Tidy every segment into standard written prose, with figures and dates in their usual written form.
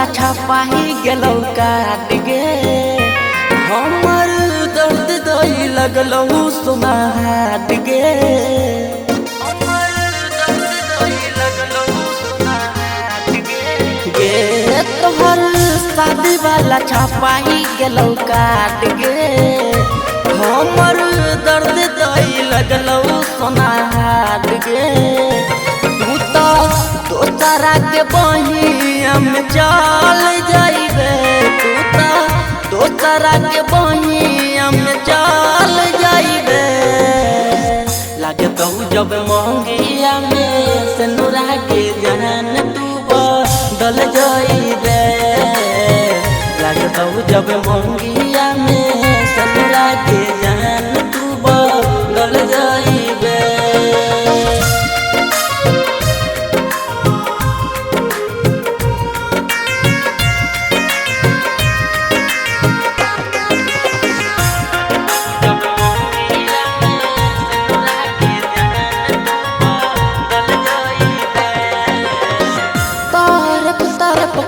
वाला छपाही गेलौ काट गे हमर दर्द दई लगलौ सुनाट गे तोहर शादी वाला छपाही गेलौ काट गे हमर दर्द दई लगलौ सुनाट गे तू तो दोसरा के बहिया में चल जाइबे तू तो दोसरा के बहिया में चल जाइबे लागतौ जब मंगिया में सिनुरा के जान तू बदल जाइबे लागतौ जब मंगिया में सिनुरा के जान तू बदल जाइबे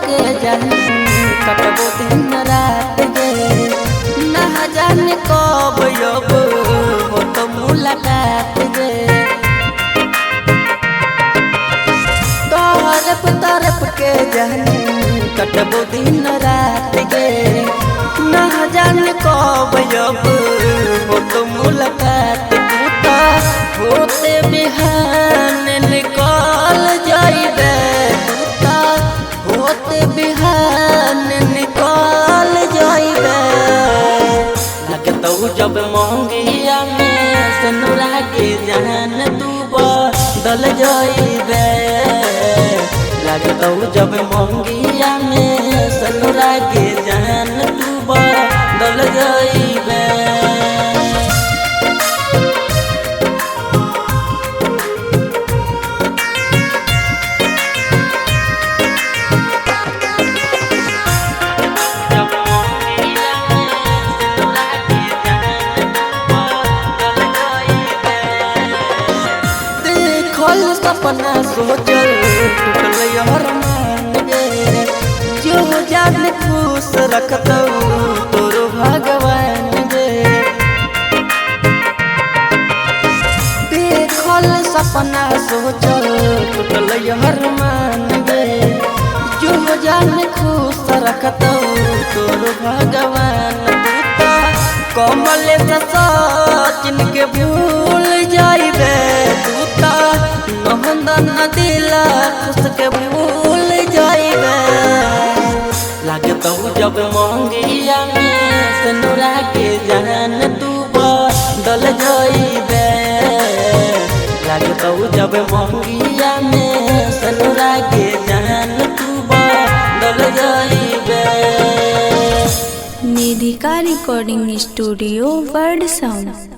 के जानी कटबो दिन रात गे ना जाने कब अब हो तो मुलाकात गे तरफ के जानी कटबो दिन रात गे ना जाने कब अब हो तो मुलाकात टूटा होते बिहान निकल जाइबे होते बिहान निकल जाइबे लगतौ जब मंगिया में सिनुरा के जान तू बदल जाइबे लगतौ जब मंगिया में सिनुरा के जान तू बदल जाइबे सपना सोचल टूटल अरमान गे जो जान खुश रखतौ तोरो भगवान गे देखल सपना सोचल टूटल अरमान गे जो जान खुश रखतौ तोरो भगवान कमल सचिन के भूल जाइबे तू नहंदन दिला खुश के भूल जाइबे लागतौ जब मंगिया में सिनुरा के जान तू बदल जाइबे लागतौ जब मंगिया में सिनुरा के जान तू बदल जाइबे। निधिका रिकॉर्डिंग स्टूडियो वर्ड साउंड।